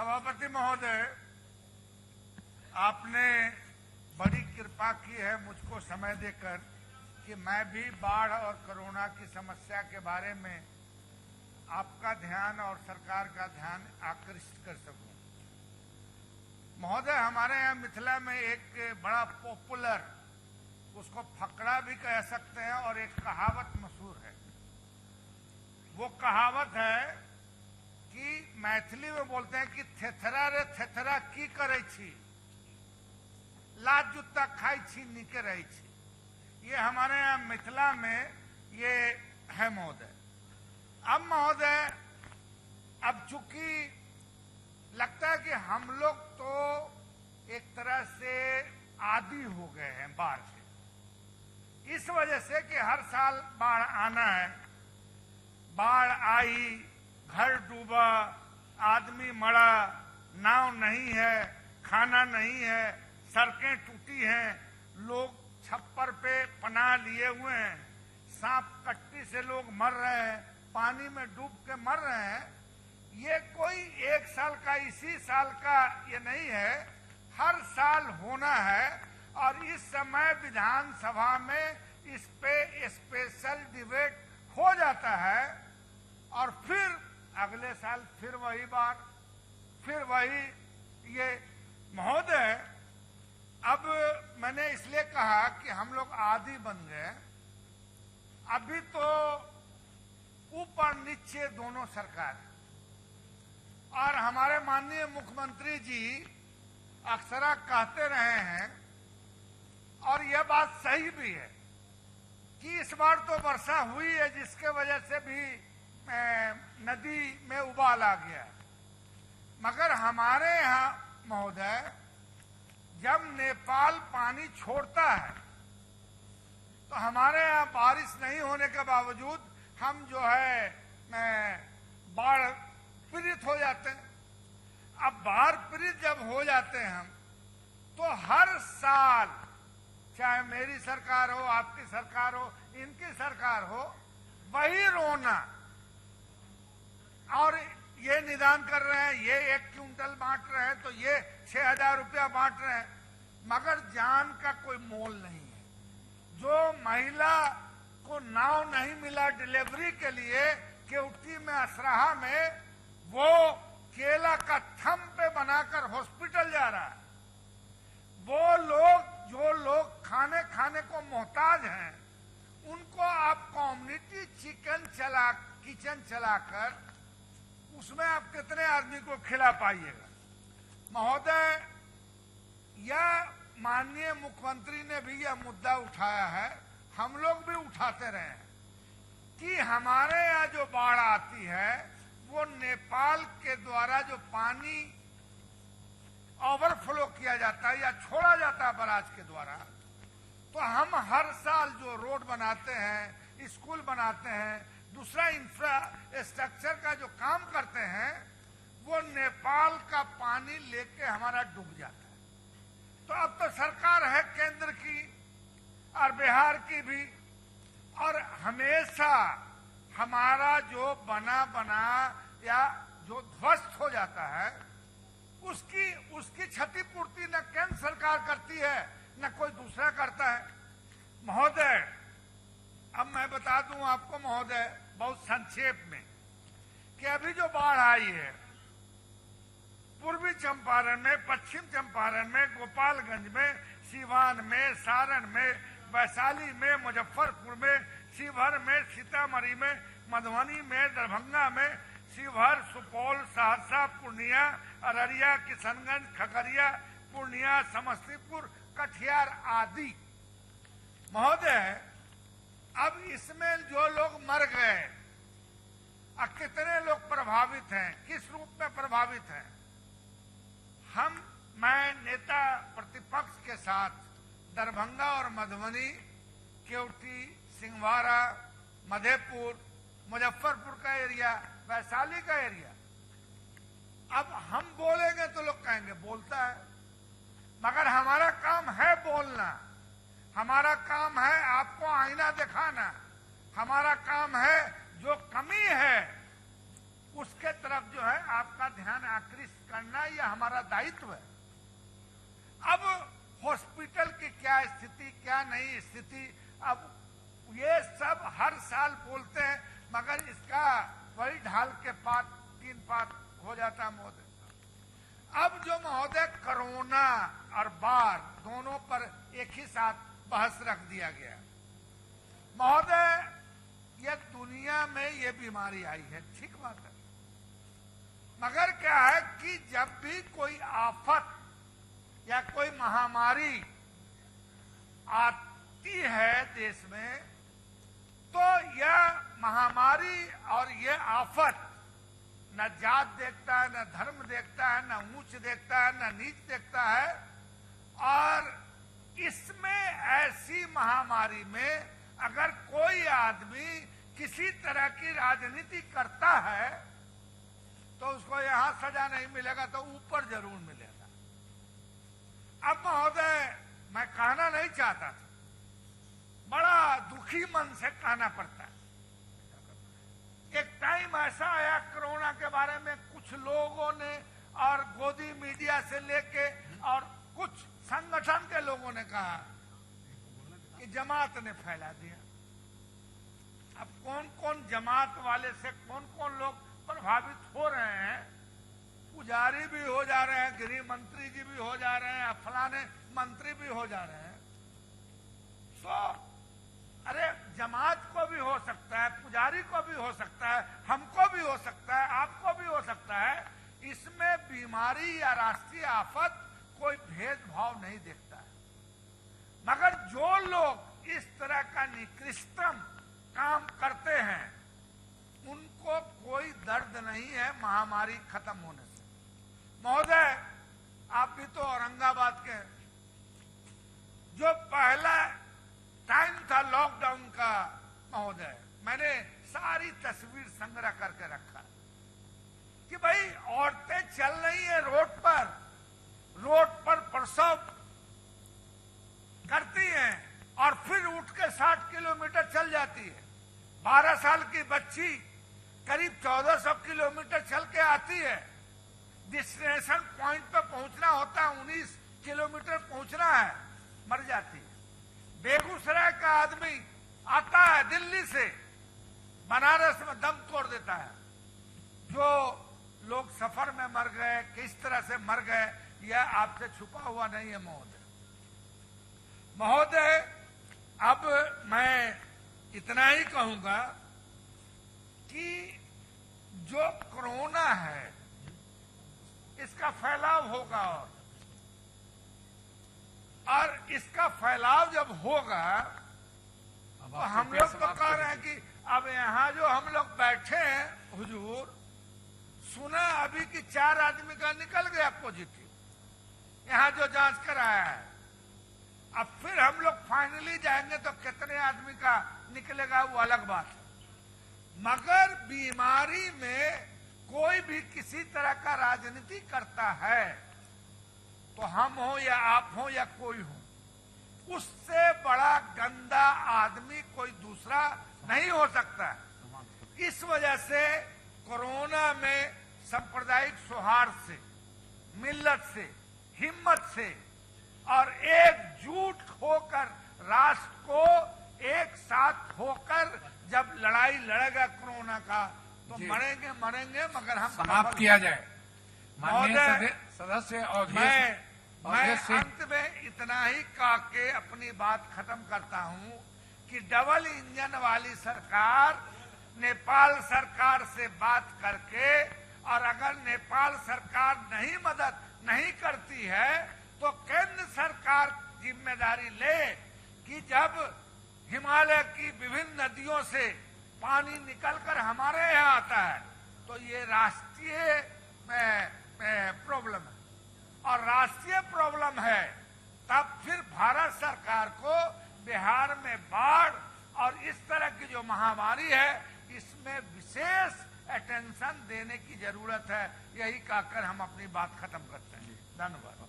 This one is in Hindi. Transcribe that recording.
सभापति महोदय, आपने बड़ी कृपा की है मुझको समय देकर कि मैं भी बाढ़ और कोरोना की समस्या के बारे में आपका ध्यान और सरकार का ध्यान आकर्षित कर सकूं। महोदय, हमारे यहाँ मिथिला में एक बड़ा पॉपुलर, उसको फकड़ा भी कह सकते हैं, और एक कहावत मशहूर है। वो कहावत है कि मैथिली में बोलते हैं कि थेथरा रे थेथरा की करे छी, लात जूता खाई छी निके रही छी। ये हमारे यहाँ मिथिला में ये है महोदय। अब महोदय, अब चूंकि लगता है कि हम लोग तो एक तरह से आदी हो गए हैं बाढ़ से, इस वजह से कि हर साल बाढ़ आना है। बाढ़ आई, घर डूबा, आदमी मरा, नाव नहीं है, खाना नहीं है, सड़कें टूटी हैं, लोग छप्पर पे पनाह लिए हुए हैं, सांप कट्टी से लोग मर रहे हैं, पानी में डूब के मर रहे हैं। ये कोई एक साल का, इसी साल का ये नहीं है, हर साल होना है। और इस समय विधानसभा में इस पे स्पेशल डिबेट हो जाता है, और फिर अगले साल फिर वही बार, फिर वही ये। महोदय, अब मैंने इसलिए कहा कि हम लोग आदी बन गए। अभी तो ऊपर नीचे दोनों सरकार, और हमारे माननीय मुख्यमंत्री जी अक्सर कहते रहे हैं, और यह बात सही भी है कि इस बार तो वर्षा हुई है जिसके वजह से भी नदी में उबाल आ गया। मगर हमारे यहाँ महोदय, जब नेपाल पानी छोड़ता है तो हमारे यहाँ बारिश नहीं होने के बावजूद हम जो है बाढ़ पीड़ित हो जाते हैं। अब बाढ़ पीड़ित जब हो जाते हैं हम, तो हर साल, चाहे मेरी सरकार हो, आपकी सरकार हो, इनकी सरकार हो, वही रोना, और ये निदान कर रहे हैं, ये 1 क्विंटल बांट रहे हैं, तो ये 6,000 रुपया बांट रहे हैं, मगर जान का कोई मोल नहीं है। जो महिला को नाव नहीं मिला डिलीवरी के लिए केवटी में, असराहा में, वो केला का थम पे बनाकर हॉस्पिटल जा रहा है। वो लोग, जो लोग खाने को मोहताज हैं, उनको आप कम्युनिटी किचन चलाकर उसमें आप कितने आदमी को खिला पाइएगा। महोदय, यह माननीय मुख्यमंत्री ने भी यह मुद्दा उठाया है, हम लोग भी उठाते रहे हैं कि हमारे यहाँ जो बाढ़ आती है वो नेपाल के द्वारा जो पानी ओवरफ्लो किया जाता है या छोड़ा जाता है बराज के द्वारा, तो हम हर साल जो रोड बनाते हैं, स्कूल बनाते हैं, दूसरा इंफ्रास्ट्रक्चर का जो काम करते हैं, वो नेपाल का पानी लेके हमारा डूब जाता है। तो अब तो सरकार है केंद्र की और बिहार की भी, और हमेशा हमारा जो बना या जो ध्वस्त हो जाता है, उसकी क्षतिपूर्ति न केंद्र सरकार करती है न कोई दूसरा करता है। महोदय, अब मैं बता दूं आपको महोदय, बहुत संक्षेप में, कि अभी जो बाढ़ आई है पूर्वी चंपारण में, पश्चिम चंपारण में, गोपालगंज में, सीवान में, सारण में, वैशाली में, मुजफ्फरपुर में, शिवहर में, सीतामढ़ी में, मधुबनी में, दरभंगा में, शिवहर, सुपौल, सहरसा, पूर्णिया, अररिया, किशनगंज, खगड़िया, पूर्णिया, समस्तीपुर, कटिहार आदि। महोदय, अब इसमें जो लोग मर गए, अब कितने लोग प्रभावित हैं, किस रूप में प्रभावित हैं? मैं नेता प्रतिपक्ष के साथ दरभंगा और मधुबनी, केवटी, सिंहवाड़ा, मधेपुर, मुजफ्फरपुर का एरिया, वैशाली का एरिया, अब हम बोलेंगे तो लोग कहेंगे बोलता है, मगर हमारा काम है बोलना, हमारा काम है आपको आईना दिखाना, हमारा काम है जो कमी है उसके तरफ जो है आपका ध्यान आकृष्ट करना यह हमारा दायित्व है। अब हॉस्पिटल की क्या स्थिति, क्या नहीं स्थिति, अब ये सब हर साल बोलते हैं, मगर इसका वही ढाल के पात 3 पात हो जाता है महोदय। अब जो महोदय कोरोना और बाढ़ दोनों पर एक ही साथ बहस रख दिया गया। महोदय, यह दुनिया में ये बीमारी आई है, ठीक बात है, मगर क्या है कि जब भी कोई आफत या कोई महामारी आती है देश में, तो यह महामारी और यह आफत न जात देखता है, न धर्म देखता है, न ऊंच देखता है, न नीच देखता है। और इसमें ऐसी महामारी में अगर कोई आदमी किसी तरह की राजनीति करता है तो उसको यहां सजा नहीं मिलेगा तो ऊपर जरूर मिलेगा। अब महोदय, मैं कहना नहीं चाहता था, बड़ा दुखी मन से कहना पड़ता है। एक टाइम ऐसा आया कोरोना के बारे में कुछ लोगों ने और गोदी मीडिया से लेके और कुछ संगठन के लोगों ने कहा कि जमात ने फैला दिया। अब कौन कौन जमात वाले से कौन कौन लोग प्रभावित हो रहे हैं, पुजारी भी हो जा रहे हैं, गृह मंत्री जी भी हो जा रहे हैं, फलाने मंत्री भी हो जा रहे हैं। तो अरे जमात को भी हो सकता है, पुजारी को भी हो सकता है, हमको भी हो सकता है, आपको भी हो सकता है। इसमें बीमारी या राष्ट्रीय आफत कोई भेदभाव नहीं देखता है। मगर जो लोग इस तरह का निकृष्टतम काम करते हैं उनको कोई दर्द नहीं है महामारी खत्म होने से। महोदय, आप भी तो औरंगाबाद के, जो पहला टाइम था लॉकडाउन का महोदय, मैंने सारी तस्वीर संग्रह करके रखा कि भाई औरतें चल रही है रोड पर प्रसव करती हैं और फिर उठ के 60 किलोमीटर चल जाती है। 12 साल की बच्ची करीब 1400 किलोमीटर चल के आती है। डेस्टिनेशन पॉइंट पर पहुंचना होता है, 19 किलोमीटर पहुंचना है, मर जाती है। बेगूसराय का आदमी आता है दिल्ली से, बनारस में दम तोड़ देता है। जो लोग सफर में मर गए, किस तरह से मर गए, यह आपसे छुपा हुआ नहीं है महोदय। महोदय, अब मैं इतना ही कहूंगा कि जो कोरोना है इसका फैलाव होगा और इसका फैलाव जब होगा तो हम लोग तो कह रहे हैं कि अब यहाँ जो हम लोग बैठे हैं हुजूर, सुना अभी कि 4 आदमी का निकल गया पॉजिटिव, यहाँ जो जांच कराया है। अब फिर हम लोग फाइनली जाएंगे तो कितने आदमी का निकलेगा वो अलग बात है। मगर बीमारी में कोई भी किसी तरह का राजनीति करता है तो हम हो या आप हो या कोई हो, उससे बड़ा गंदा आदमी कोई दूसरा नहीं हो सकता। इस वजह से कोरोना में सांप्रदायिक सौहार्द से, मिल्लत से, हिम्मत से और एकजुट होकर राष्ट्र को एक साथ होकर जब लड़ाई लड़ेगा कोरोना का तो मरेंगे मगर हम समाप्त किया जाए। माननीय सदस्य और मैं अंत में इतना ही कह के अपनी बात खत्म करता हूं कि डबल इंजन वाली सरकार नेपाल सरकार से बात करके, और अगर नेपाल सरकार नहीं मदद नहीं करती है तो केंद्र सरकार जिम्मेदारी ले कि जब हिमालय की विभिन्न नदियों से पानी निकलकर हमारे यहाँ आता है तो ये राष्ट्रीय प्रॉब्लम है, और राष्ट्रीय प्रॉब्लम है तब फिर भारत सरकार को बिहार में बाढ़ और इस तरह की जो महामारी है इसमें विशेष अटेंशन देने की जरूरत है। यही कहकर हम अपनी बात खत्म करते हैं। धन्यवाद।